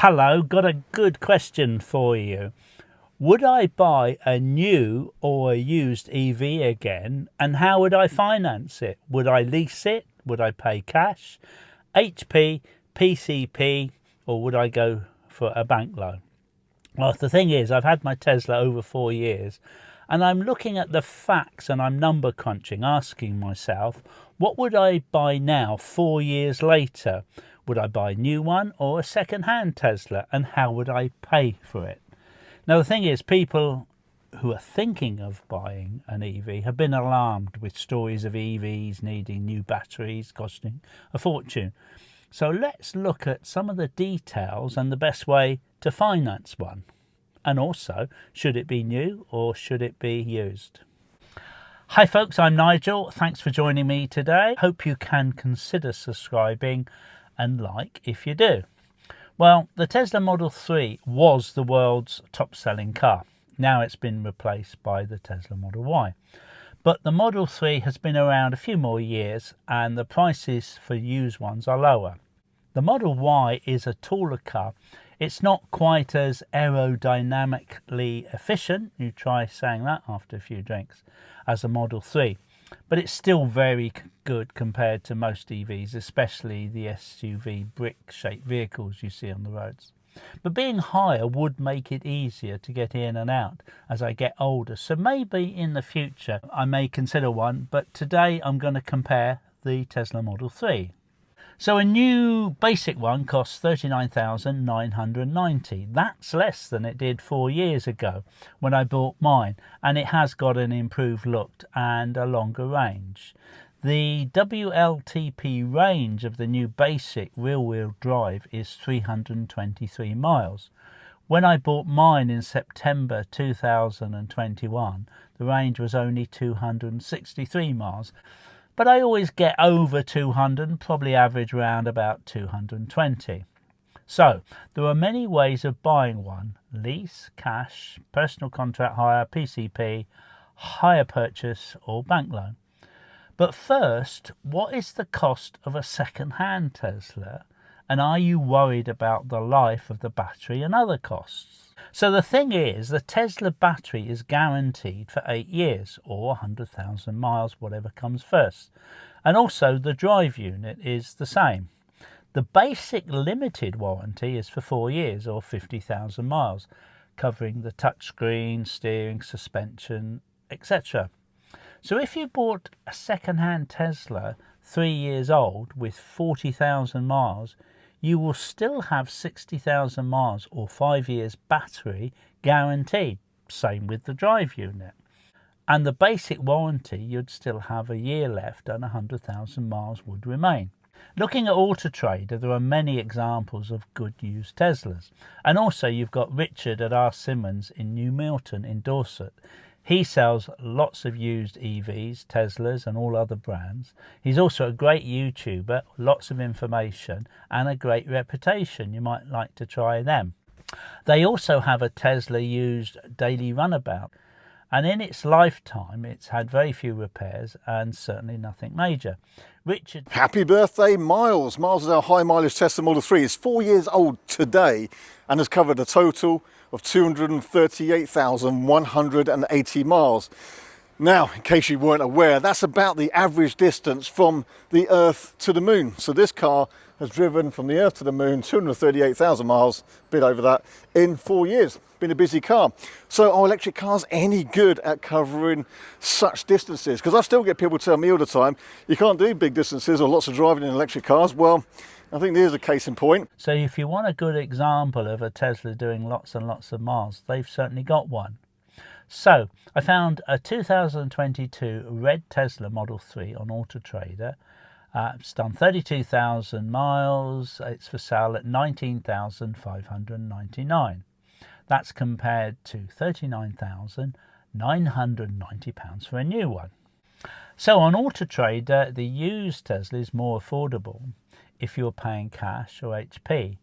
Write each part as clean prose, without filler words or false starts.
Hello, got a good question for you. Would I buy a new or a used EV again, and how would I finance it? Would I lease it? Would I pay cash? HP, PCP, or would I go for a bank loan? Well, the thing is, I've had my Tesla over 4 years, and I'm looking at the facts and I'm number crunching, asking myself, what would I buy now 4 years later? Would I buy a new one or a second-hand Tesla, and how would I pay for it? Now, the thing is, people who are thinking of buying an EV have been alarmed with stories of EVs needing new batteries costing a fortune. So let's look at some of the details and the best way to finance one. And also, should it be new or should it be used? Hi folks, I'm Nigel. Thanks for joining me today. Hope you can consider subscribing and like if you do. Well, the Tesla Model 3 was the world's top-selling car. Now it's been replaced by the Tesla Model Y. But the Model 3 has been around a few more years and the prices for used ones are lower. The Model Y is a taller car. It's not quite as aerodynamically efficient, you try saying that after a few drinks, as the Model 3. But it's still very good compared to most EVs, especially the SUV brick-shaped vehicles you see on the roads. But being higher would make it easier to get in and out as I get older. So maybe in the future I may consider one, but today I'm going to compare the Tesla Model 3. So a new basic one costs $39,990. That's less than it did 4 years ago when I bought mine, and it has got an improved look and a longer range. The WLTP range of the new basic rear-wheel drive is 323 miles. When I bought mine in September 2021, the range was only 263 miles. But I always get over 200, probably average around about 220. So there are many ways of buying one: lease, cash, personal contract hire, PCP, hire purchase or bank loan. But first, what is the cost of a second-hand Tesla? And are you worried about the life of the battery and other costs? So the thing is, the Tesla battery is guaranteed for 8 years or 100,000 miles, whatever comes first. And also the drive unit is the same. The basic limited warranty is for 4 years or 50,000 miles, covering the touchscreen, steering, suspension, etc. So if you bought a second-hand Tesla 3 years old with 40,000 miles, you will still have 60,000 miles or 5 years battery guaranteed. Same with the drive unit. And the basic warranty, you'd still have a year left and 100,000 miles would remain. Looking at Auto Trader, there are many examples of good used Teslas. And also you've got Richard at R. Simmons in New Milton in Dorset. He sells lots of used EVs, Teslas and all other brands. He's also a great YouTuber, lots of information and a great reputation. You might like to try them. They also have a Tesla used daily runabout, and in its lifetime it's had very few repairs and certainly nothing major. Richard. Happy birthday, Miles. Miles is our high mileage Tesla Model 3. It's 4 years old today and has covered a total of 238,180 miles. Now, in case you weren't aware, that's about the average distance from the Earth to the Moon. So this car has driven from the Earth to the Moon 238,000 miles, a bit over that, in 4 years. Been a busy car. So are electric cars any good at covering such distances? Because I still get people tell me all the time, you can't do big distances or lots of driving in electric cars. Well, I think there's a case in point. So if you want a good example of a Tesla doing lots and lots of miles, they've certainly got one. So I found a 2022 red Tesla Model 3 on Auto Trader. It's done 32,000 miles. It's for sale at $19,599. That's compared to £39,990 for a new one. So on Auto Trader, the used Tesla is more affordable if you're paying cash or HP,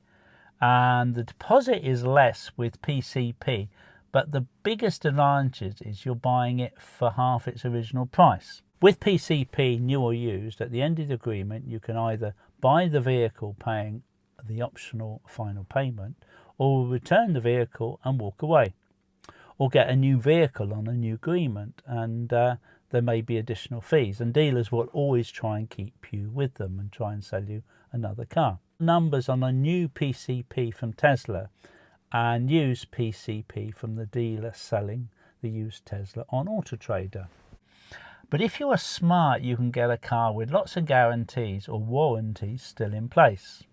and the deposit is less with PCP, but the biggest advantage is you're buying it for half its original price. With PCP, new or used, at the end of the agreement you can either buy the vehicle paying the optional final payment, or return the vehicle and walk away, or get a new vehicle on a new agreement, and there may be additional fees, and dealers will always try and keep you with them and try and sell you another car. Numbers on a new PCP from Tesla and used PCP from the dealer selling the used Tesla on Auto Trader. But if you are smart, you can get a car with lots of guarantees or warranties still in place.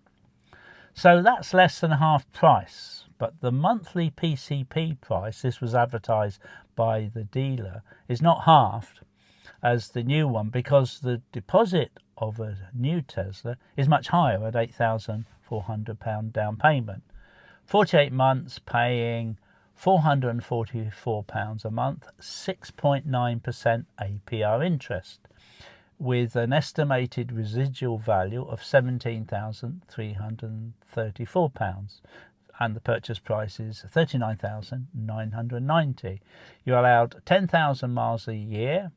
So that's less than half price, but the monthly PCP price, this was advertised by the dealer, is not halved as the new one, because the deposit of a new Tesla is much higher at £8,400 down payment. 48 months paying £444 a month, 6.9% APR interest, with an estimated residual value of £17,334, and the purchase price is £39,990. You're allowed 10,000 miles a year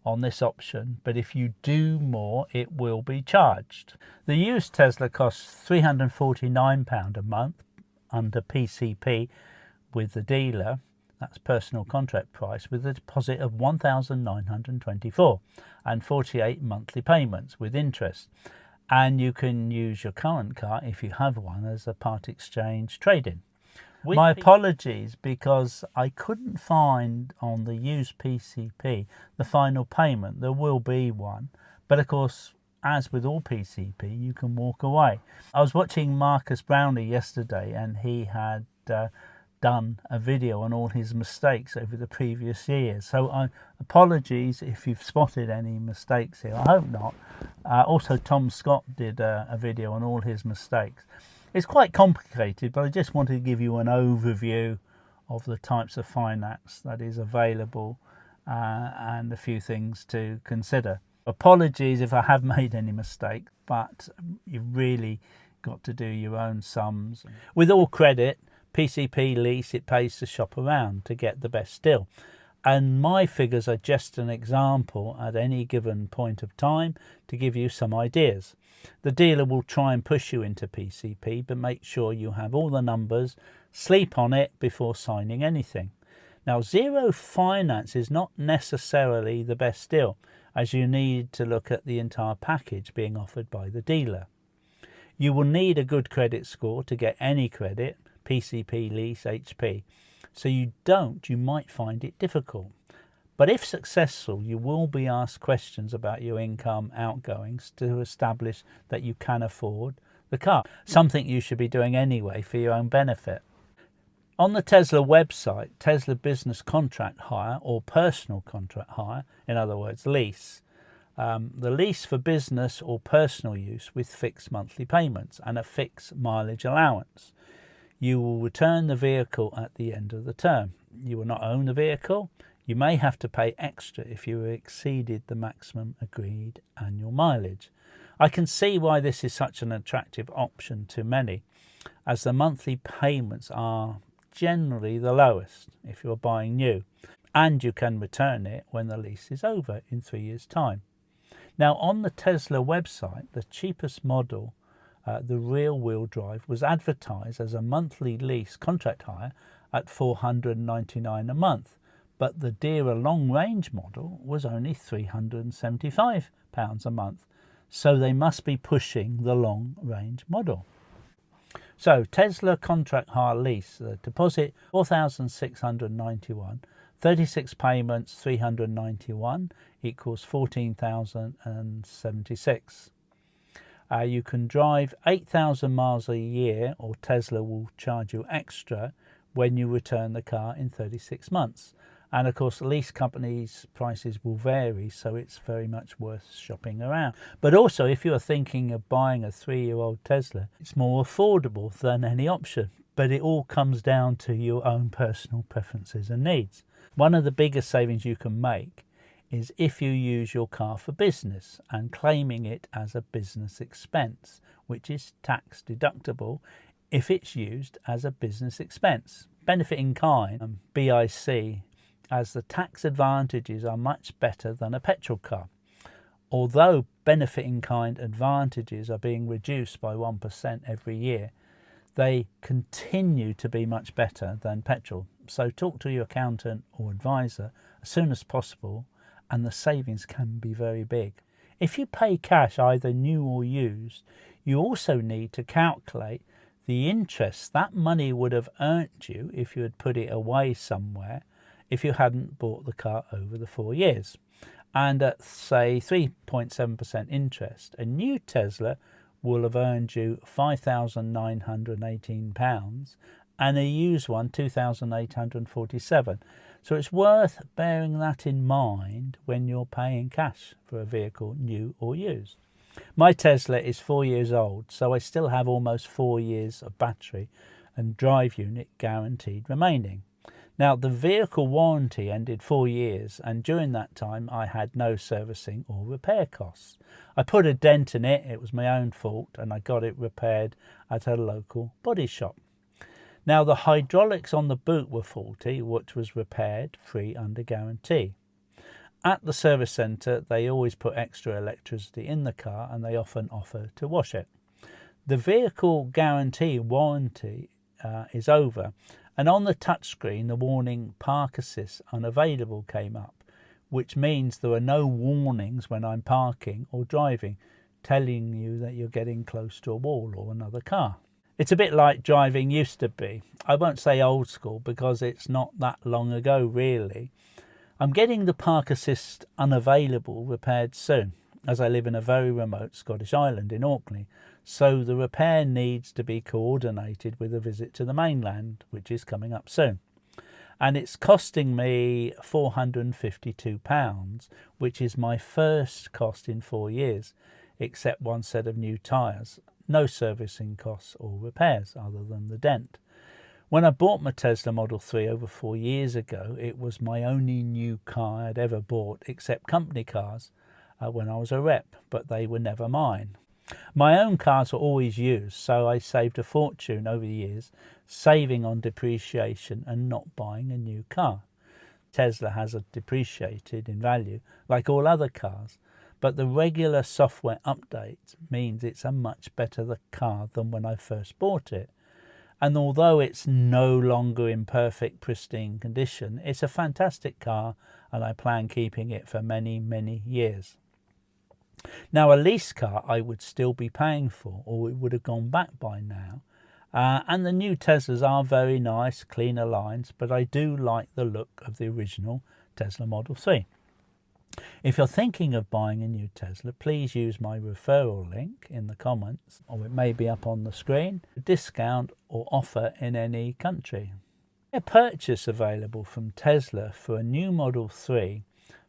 on this option, but if you do more, it will be charged. The used Tesla costs £349 a month under PCP with the dealer. That's personal contract price, with a deposit of £1,924 and 48 monthly payments with interest. And you can use your current car, if you have one, as a part exchange trade-in. My apologies, because I couldn't find on the used PCP the final payment. There will be one, but of course, as with all PCP, you can walk away. I was watching Marcus Brownlee yesterday, and he had done a video on all his mistakes over the previous years. So apologies if you've spotted any mistakes here. I hope not. Also, Tom Scott did a video on all his mistakes. It's quite complicated, but I just wanted to give you an overview of the types of finance that is available and a few things to consider. Apologies if I have made any mistakes, but you've really got to do your own sums. With all credit, PCP Lease, it pays to shop around to get the best deal. And my figures are just an example at any given point of time to give you some ideas. The dealer will try and push you into PCP, but make sure you have all the numbers, sleep on it before signing anything. Now, zero finance is not necessarily the best deal, as you need to look at the entire package being offered by the dealer. You will need a good credit score to get any credit, PCP, Lease, HP. So you might find it difficult. But if successful, you will be asked questions about your income, outgoings, to establish that you can afford the car, something you should be doing anyway for your own benefit. On the Tesla website, Tesla Business Contract Hire or Personal Contract Hire, in other words, Lease, the lease for business or personal use with fixed monthly payments and a fixed mileage allowance. You will return the vehicle at the end of the term. You will not own the vehicle. You may have to pay extra if you exceeded the maximum agreed annual mileage. I can see why this is such an attractive option to many, as the monthly payments are generally the lowest if you're buying new, and you can return it when the lease is over in 3 years' time. Now, on the Tesla website, the cheapest model, the rear-wheel drive, was advertised as a monthly lease contract hire at $499 a month, but the dearer long-range model was only £375 a month, so they must be pushing the long-range model. So Tesla contract hire lease, the deposit $4,691, 36 payments $391 equals $14,076. You can drive 8,000 miles a year, or Tesla will charge you extra when you return the car in 36 months. And of course, lease companies' prices will vary, so it's very much worth shopping around. But also, if you are thinking of buying a 3-year-old Tesla, it's more affordable than any option. But it all comes down to your own personal preferences and needs. One of the biggest savings you can make is if you use your car for business and claiming it as a business expense, which is tax deductible if it's used as a business expense. Benefit in kind, BIC, as the tax advantages are much better than a petrol car. Although benefit-in-kind advantages are being reduced by 1% every year, they continue to be much better than petrol. So talk to your accountant or advisor as soon as possible, and the savings can be very big. If you pay cash, either new or used, you also need to calculate the interest that money would have earned you if you had put it away somewhere if you hadn't bought the car over the 4 years. And at, say, 3.7% interest, a new Tesla will have earned you £5,918 and a used one £2,847. So it's worth bearing that in mind when you're paying cash for a vehicle, new or used. My Tesla is 4 years old, so I still have almost 4 years of battery and drive unit guaranteed remaining. Now, the vehicle warranty ended 4 years, and during that time I had no servicing or repair costs. I put a dent in it, it was my own fault, and I got it repaired at a local body shop. Now, the hydraulics on the boot were faulty, which was repaired free under guarantee. At the service centre, they always put extra electricity in the car, and they often offer to wash it. The vehicle guarantee warranty is over, and on the touchscreen the warning "Park Assist unavailable" came up, which means there are no warnings when I'm parking or driving telling you that you're getting close to a wall or another car. It's a bit like driving used to be. I won't say old school because it's not that long ago really. I'm getting the Park Assist unavailable repaired soon, as I live in a very remote Scottish island in Orkney, so the repair needs to be coordinated with a visit to the mainland, which is coming up soon. And it's costing me £452, which is my first cost in 4 years, except one set of new tyres. No servicing costs or repairs other than the dent. When I bought my Tesla Model 3 over 4 years ago, it was my only new car I'd ever bought, except company cars when I was a rep, but they were never mine. My own cars were always used, so I saved a fortune over the years, saving on depreciation and not buying a new car. Tesla has depreciated in value, like all other cars, but the regular software updates means it's a much better car than when I first bought it. And although it's no longer in perfect, pristine condition, it's a fantastic car, and I plan keeping it for many, many years. Now, a lease car I would still be paying for, or it would have gone back by now. And the new Teslas are very nice, cleaner lines, but I do like the look of the original Tesla Model 3. If you're thinking of buying a new Tesla, please use my referral link in the comments, or it may be up on the screen. Discount or offer in any country. A purchase available from Tesla for a new Model 3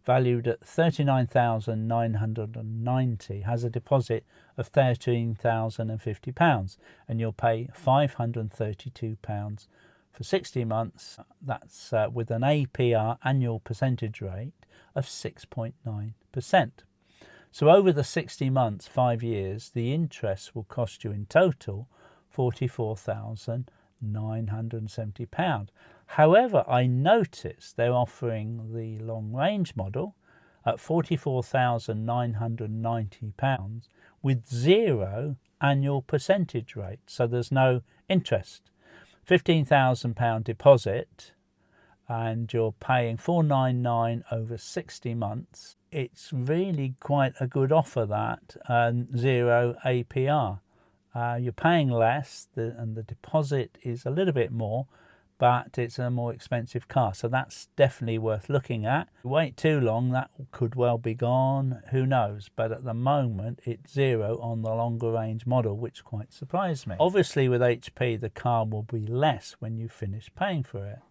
valued at £39,990 has a deposit of £13,050, and you'll pay £532 for 60 months. That's with an APR annual percentage rate of 6.9%. So over the 60 months, 5 years, the interest will cost you in total £44,970. However, I noticed they're offering the long range model at £44,990 with zero annual percentage rate, so there's no interest. £15,000 deposit, and you're paying $499 over 60 months. It's really quite a good offer, that, and zero APR. You're paying less, and the deposit is a little bit more, but it's a more expensive car, so that's definitely worth looking at. Wait too long, that could well be gone, who knows, but at the moment it's zero on the longer range model, which quite surprised me. Obviously with HP the car will be less when you finish paying for it,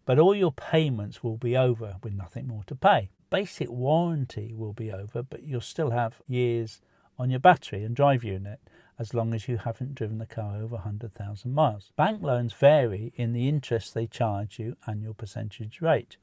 but all your payments will be over with nothing more to pay. Basic warranty will be over, but you'll still have years on your battery and drive unit, as long as you haven't driven the car over 100,000 miles. Bank loans vary in the interest they charge you and your percentage rate,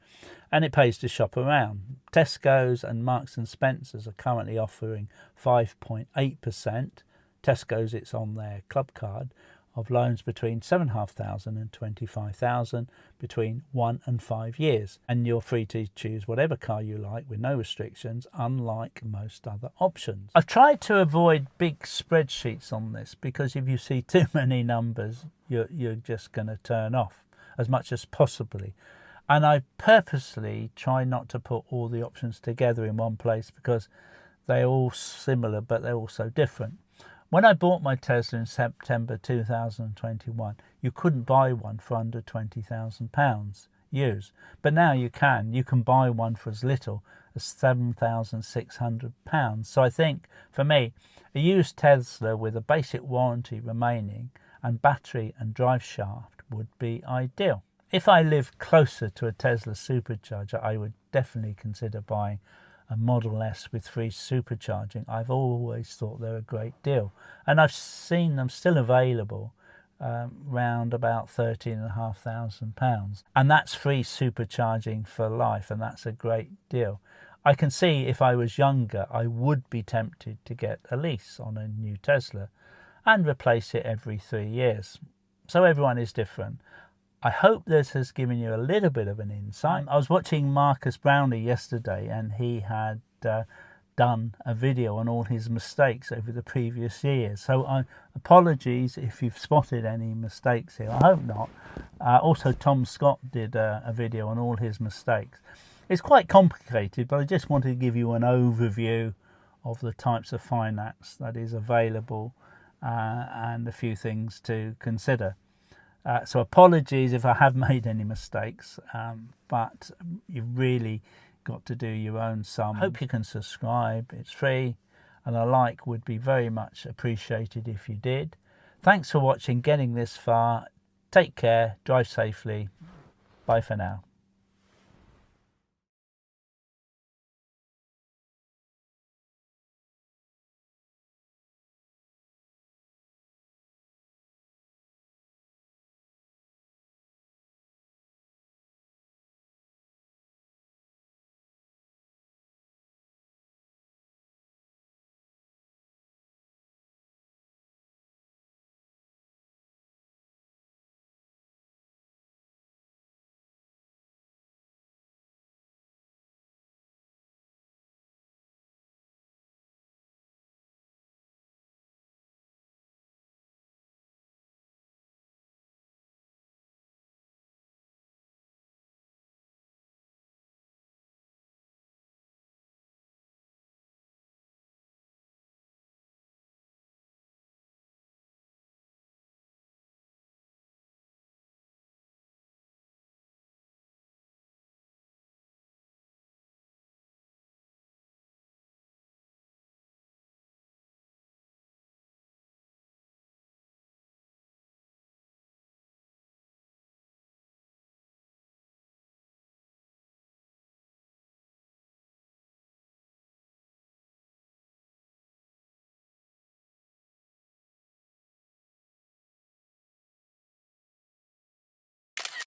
and it pays to shop around. Tesco's and Marks and Spencer's are currently offering 5.8%. Tesco's, it's on their club card, of loans between 7,500 and 25,000 between 1 and 5 years. And you're free to choose whatever car you like with no restrictions, unlike most other options. I've tried to avoid big spreadsheets on this because if you see too many numbers, you're just going to turn off as much as possibly. And I purposely try not to put all the options together in one place because they're all similar, but they're also different. When I bought my Tesla in September 2021, you couldn't buy one for under £20,000 used. But now you can. You can buy one for as little as £7,600. So I think, for me, a used Tesla with a basic warranty remaining and battery and drive shaft would be ideal. If I lived closer to a Tesla supercharger, I would definitely consider buying a Model S with free supercharging. I've always thought they're a great deal, and I've seen them still available round about £13,500, and that's free supercharging for life, and that's a great deal. I can see if I was younger I would be tempted to get a lease on a new Tesla and replace it every 3 years. So everyone is different. I hope this has given you a little bit of an insight. I was watching Marcus Brownlee yesterday, and he had done a video on all his mistakes over the previous years. So apologies if you've spotted any mistakes here. I hope not. Also, Tom Scott did a video on all his mistakes. It's quite complicated, but I just wanted to give you an overview of the types of finance that is available and a few things to consider. So apologies if I have made any mistakes, but you've really got to do your own sum. Hope you can subscribe. It's free, and a like would be very much appreciated if you did. Thanks for watching, getting this far. Take care, drive safely. Bye for now.